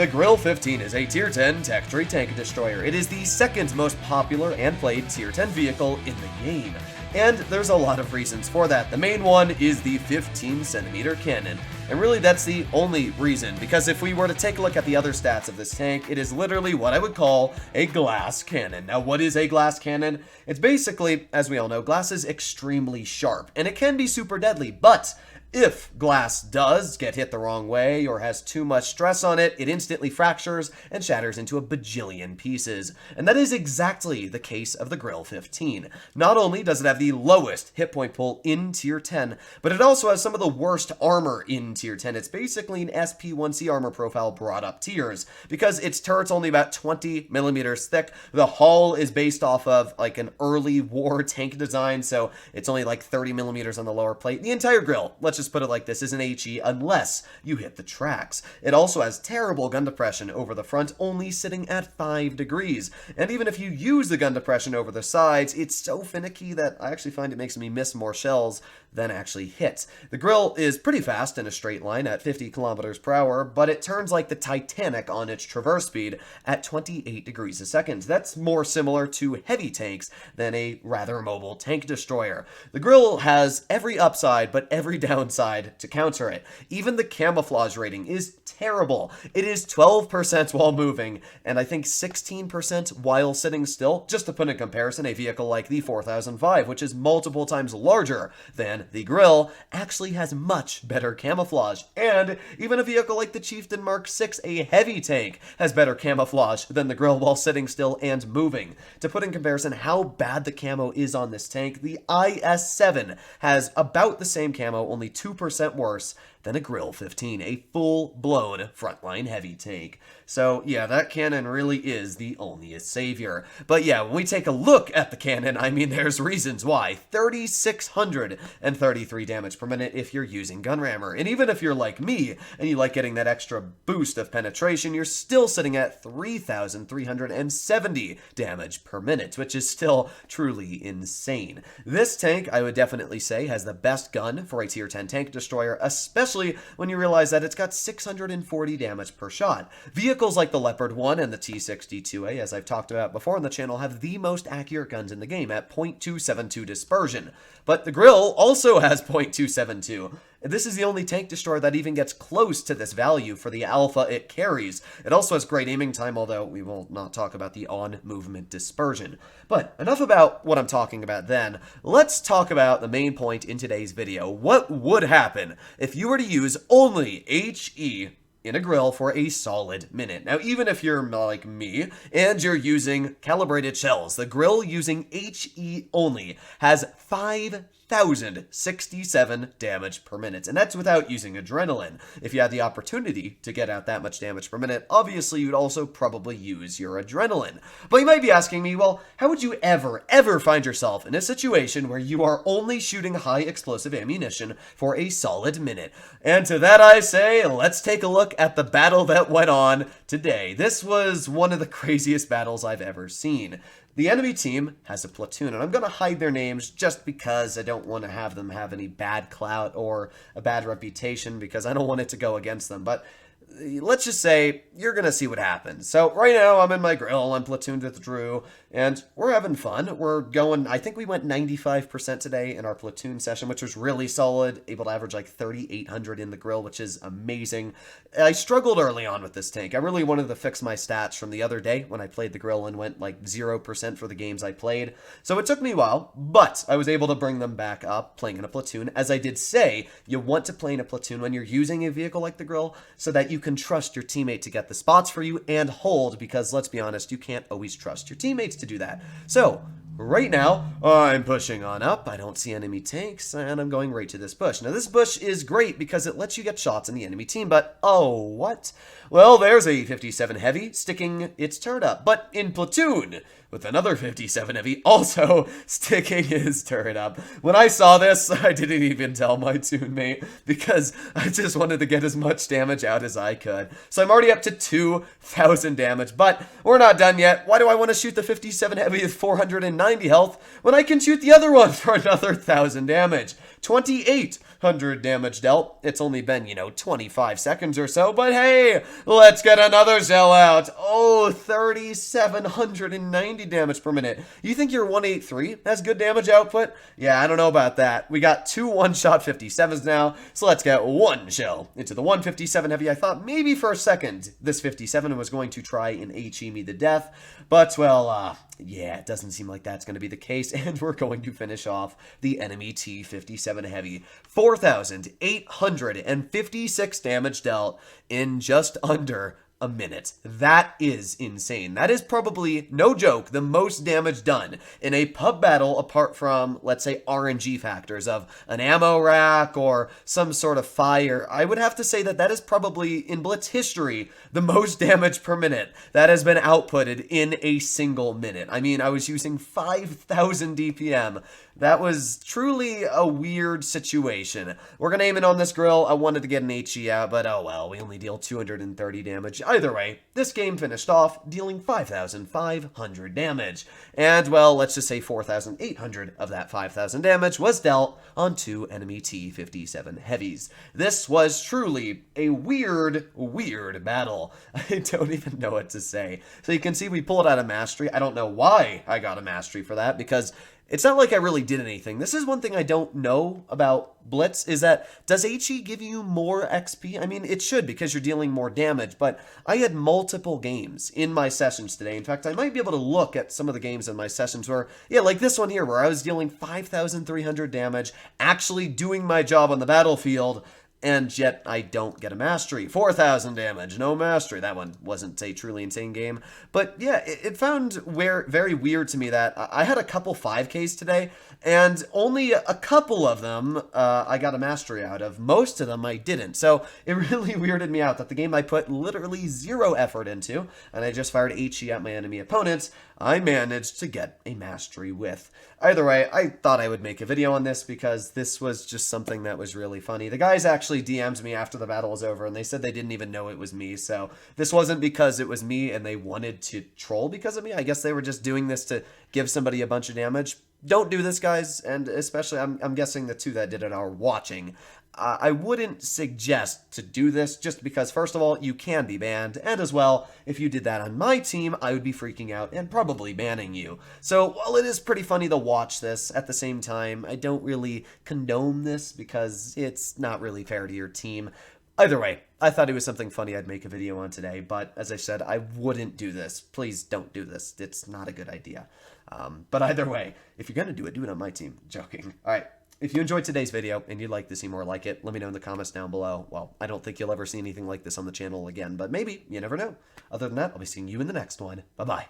The Grille 15 is a Tier 10 tech tree tank destroyer. It is the second most popular and played Tier 10 vehicle in the game. And there's a lot of reasons for that. The main one is the 15cm cannon. And really that's the only reason, because if we were to take a look at the other stats of this tank, it is literally what I would call a glass cannon. Now what is a glass cannon? It's basically, as we all know, glass is extremely sharp, and it can be super deadly, but if glass does get hit the wrong way or has too much stress on it, it instantly fractures and shatters into a bajillion pieces. And that is exactly the case of the Grille 15. Not only does it have the lowest hit point pool in Tier 10, but it also has some of the worst armor in Tier 10. It's basically an SP1C armor profile brought up tiers, because its turret's only about 20 millimeters thick. The hull is based off of like an early war tank design, so it's only like 30 millimeters on the lower plate. The entire Grille, let's just put it like this, is an HE unless you hit the tracks. It also has terrible gun depression over the front, only sitting at 5 degrees. And even if you use the gun depression over the sides, it's so finicky that I actually find it makes me miss more shells than actually hit. The Grille is pretty fast in a straight line at 50 kilometers per hour, but it turns like the Titanic on its traverse speed at 28 degrees a second. That's more similar to heavy tanks than a rather mobile tank destroyer. The Grille has every upside but every downside to counter it. Even the camouflage rating is terrible. It is 12% while moving, and I think 16% while sitting still. Just to put in comparison, a vehicle like the 4005, which is multiple times larger than the Grille, actually has much better camouflage. And even a vehicle like the Chieftain Mark 6, a heavy tank, has better camouflage than the Grille while sitting still and moving. To put in comparison how bad the camo is on this tank, the IS-7 has about the same camo, only 2% worse than a Grille 15, a full-blown frontline heavy tank. So yeah, that cannon really is the only savior. But yeah, when we take a look at the cannon, I mean, there's reasons why. 3,633 damage per minute if you're using gun rammer. And even if you're like me, and you like getting that extra boost of penetration, you're still sitting at 3,370 damage per minute, which is still truly insane. This tank, I would definitely say, has the best gun for a Tier 10 tank destroyer, especially when you realize that it's got 640 damage per shot. Vehicles like the Leopard 1 and the T-62A, as I've talked about before on the channel, have the most accurate guns in the game at .272 dispersion. But the Grille also has .272. This is the only tank destroyer that even gets close to this value for the alpha it carries. It also has great aiming time, although we will not talk about the on-movement dispersion. But enough about what I'm talking about then. Let's talk about the main point in today's video. What would happen if you were to use only HE in a Grille for a solid minute? Now, even if you're like me and you're using calibrated shells, the Grille using HE only has 5,067 damage per minute, and that's without using adrenaline. If you had the opportunity to get out that much damage per minute, obviously you'd also probably use your adrenaline. But you might be asking me, well, how would you ever find yourself in a situation where you are only shooting high explosive ammunition for a solid minute? And to that I say, let's take a look at the battle that went on today. This was one of the craziest battles I've ever seen. The enemy team has a platoon, and I'm going to hide their names just because I don't want to have them have any bad clout or a bad reputation, because I don't want it to go against them. But let's just say you're going to see what happens. So right now I'm in my Grille, I'm platooned with Drew, and we're having fun. We're going, I think we went 95% today in our platoon session, which was really solid, able to average like 3,800 in the Grille, which is amazing. I struggled early on with this tank. I really wanted to fix my stats from the other day when I played the Grille and went like 0% for the games I played. So it took me a while, but I was able to bring them back up playing in a platoon. As I did say, you want to play in a platoon when you're using a vehicle like the Grille so that you can trust your teammate to get the spots for you and hold, because let's be honest, you can't always trust your teammates to do that. So right now, I'm pushing on up. I don't see enemy tanks, and I'm going right to this bush. Now, this bush is great because it lets you get shots in the enemy team, but oh, what? Well, there's a 57 Heavy sticking its turret up, but in platoon with another 57 Heavy also sticking his turret up. When I saw this, I didn't even tell my teammate because I just wanted to get as much damage out as I could. So I'm already up to 2,000 damage, but we're not done yet. Why do I want to shoot the 57 Heavy with 490 health when I can shoot the other one for another 1,000 damage? 2,800 damage dealt. It's only been, 25 seconds or so, but hey, let's get another shell out. Oh, 3,790 damage per minute. You think your 183 has good damage output? Yeah, I don't know about that. We got 2 one-shot 57s now, so let's get one shell into the 157 heavy. I thought maybe for a second this 57 was going to try and HE me to death, but, well, yeah, it doesn't seem like that's going to be the case, and we're going to finish off the enemy T-57 heavy. 4,856 damage dealt in just under a minute. That is insane. That is probably, no joke, the most damage done in a pub battle apart from, let's say, RNG factors of an ammo rack or some sort of fire. I would have to say that that is probably, in Blitz history, the most damage per minute that has been outputted in a single minute. I mean, I was using 5,000 DPM. That was truly a weird situation. We're going to aim in on this Grille. I wanted to get an HE out, but oh well, we only deal 230 damage. Either way, this game finished off dealing 5,500 damage. And, well, let's just say 4,800 of that 5,000 damage was dealt on 2 enemy T-57 heavies. This was truly a weird battle. I don't even know what to say. So you can see we pulled out a mastery. I don't know why I got a mastery for that, because it's not like I really did anything. This is one thing I don't know about Blitz, is that, does HE give you more XP? I mean, it should, because you're dealing more damage, but I had multiple games in my sessions today. In fact, I might be able to look at some of the games in my sessions where, yeah, like this one here, where I was dealing 5,300 damage, actually doing my job on the battlefield, and yet I don't get a mastery. 4,000 damage, no mastery. That one wasn't a truly insane game. But yeah, it found very weird to me that I had a couple 5Ks today, and only a couple of them I got a mastery out of. Most of them I didn't. So it really weirded me out that the game I put literally 0 effort into, and I just fired HE at my enemy opponents, I managed to get a mastery with. Either way, I thought I would make a video on this because this was just something that was really funny. The guys actually DM'd me after the battle was over, and they said they didn't even know it was me, so this wasn't because it was me and they wanted to troll because of me. I guess they were just doing this to give somebody a bunch of damage. Don't do this, guys, and especially, I'm guessing the 2 that did it are watching. I wouldn't suggest to do this just because, first of all, you can be banned, and as well, if you did that on my team, I would be freaking out and probably banning you. So while it is pretty funny to watch this, at the same time, I don't really condone this because it's not really fair to your team. Either way, I thought it was something funny I'd make a video on today, but as I said, I wouldn't do this. Please don't do this. It's not a good idea. But either way, if you're going to do it on my team. Joking. All right. If you enjoyed today's video and you'd like to see more like it, let me know in the comments down below. Well, I don't think you'll ever see anything like this on the channel again, but maybe. You never know. Other than that, I'll be seeing you in the next one. Bye-bye.